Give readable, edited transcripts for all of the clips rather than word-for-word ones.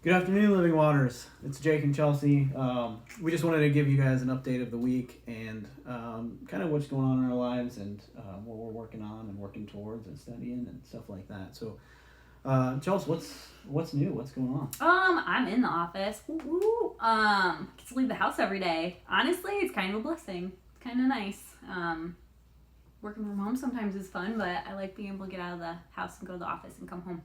Good afternoon, Living Waters. It's Jake and Chelsea. We just wanted to give you guys an update of the week and kind of what's going on in our lives and what we're working on and working towards and studying and stuff like that. So, Chelsea, what's new? What's going on? I'm in the office. Woo woo. Get to leave the house every day. Honestly, it's kind of a blessing. It's kind of nice. Working from home sometimes is fun, but I like being able to get out of the house and go to the office and come home.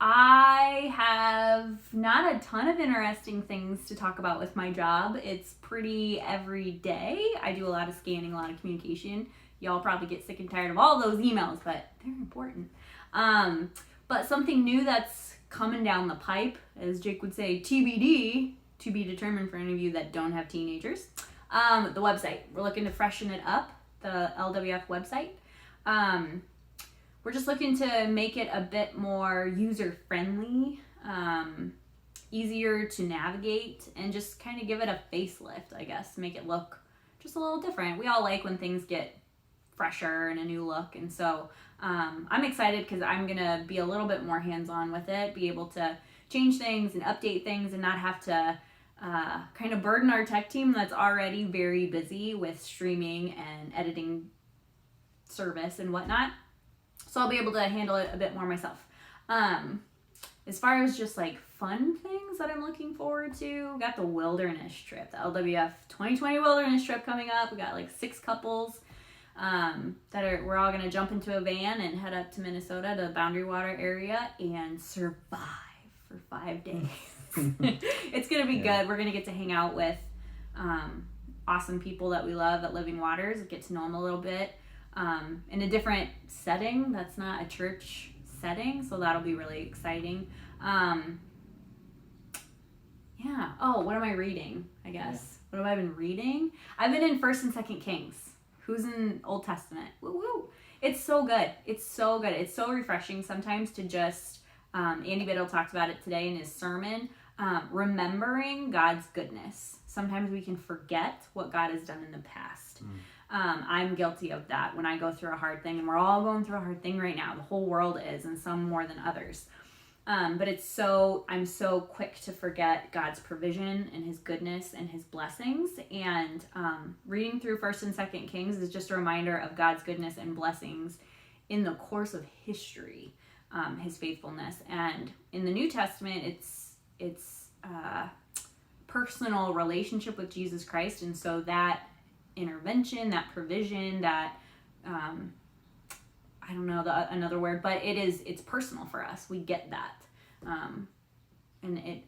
I have not a ton of interesting things to talk about with my job. It's pretty every day. I do a lot of scanning, a lot of communication. Y'all probably get sick and tired of all those emails, but they're important. But something new that's coming down the pipe, as Jake would say, TBD, to be determined for any of you that don't have teenagers. The website. We're looking to freshen it up, the LWF website. We're just looking to make it a bit more user-friendly, easier to navigate, and just kind of give it a facelift, I guess, make it look just a little different. We all like when things get fresher and a new look, and so I'm excited because I'm going to be a little bit more hands-on with it, be able to change things and update things and not have to kind of burden our tech team that's already very busy with streaming and editing service and whatnot. So I'll be able to handle it a bit more myself. As far as just like fun things that I'm looking forward to, we got the wilderness trip, the LWF 2020 wilderness trip coming up. We got like 6 couples we're all gonna jump into a van and head up to Minnesota, to the Boundary Water area, and survive for 5 days. It's gonna be good. We're gonna get to hang out with awesome people that we love at Living Waters, get to know them a little bit. In a different setting that's not a church setting, so that'll be really exciting. What am I reading, I guess? What have I been reading? I've been in 1st and 2nd Kings. Who's in Old Testament? Woo woo! It's so good. It's so good. It's so refreshing sometimes to just, Andy Biddle talked about it today in his sermon, remembering God's goodness. Sometimes we can forget what God has done in the past. I'm guilty of that when I go through a hard thing, and we're all going through a hard thing right now. The whole world is, and some more than others. But I'm so quick to forget God's provision and his goodness and his blessings. And reading through 1st and 2nd Kings is just a reminder of God's goodness and blessings in the course of history, his faithfulness. And in the New Testament, it's personal relationship with Jesus Christ. And so that intervention, that provision, that I don't know another word, but it's personal for us. We get that, and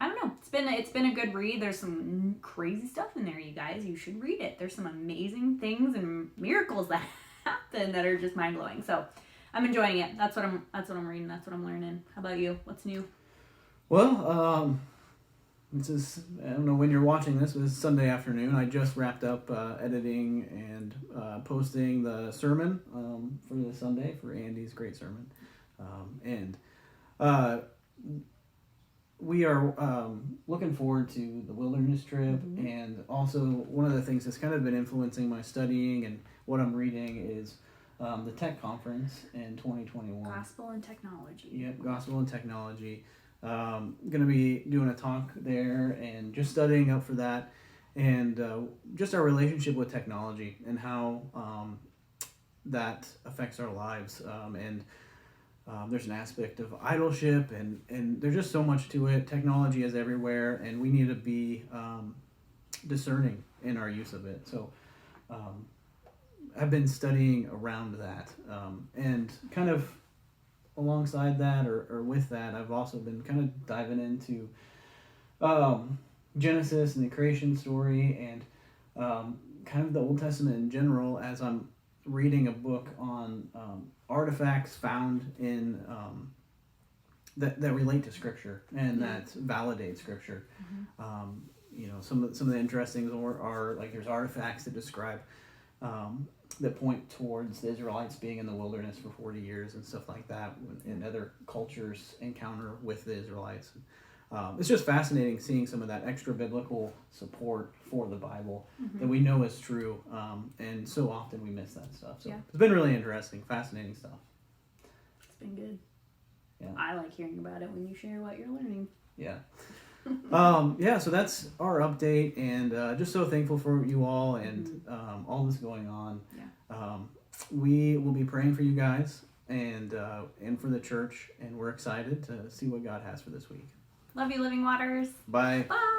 I don't know. It's been a good read. There's some crazy stuff in there, you guys. You should read it. There's some amazing things and miracles that happen that are just mind blowing. So I'm enjoying it. That's what I'm reading. That's what I'm learning. How about you? What's new? Well, this is, I don't know when you're watching this, but it's Sunday afternoon. I just wrapped up editing and posting the sermon for this Sunday for Andy's great sermon. We are looking forward to the wilderness trip, and also one of the things that's kind of been influencing my studying and what I'm reading is the tech conference in 2021. Gospel and technology. Yep, gospel and technology. Going to be doing a talk there and just studying up for that, and just our relationship with technology and how that affects our lives. There's an aspect of idolship, and there's just so much to it. Technology is everywhere, and we need to be discerning in our use of it. So I've been studying around that, and kind of alongside that or with that, I've also been kind of diving into Genesis and the creation story, and kind of the Old Testament in general, as I'm reading a book on artifacts found in that relate to Scripture and that validate Scripture. Some of the interesting things are like there's artifacts that describe that point towards the Israelites being in the wilderness for 40 years and stuff like that, and other cultures' encounter with the Israelites. It's just fascinating seeing some of that extra biblical support for the Bible that we know is true, and so often we miss that stuff. So it's been really interesting, fascinating stuff. It's been good. I like hearing about it when you share what you're learning. Yeah. So that's our update, and just so thankful for you all and all this going on. Yeah. We will be praying for you guys and for the church, and we're excited to see what God has for this week. Love you, Living Waters. Bye. Bye.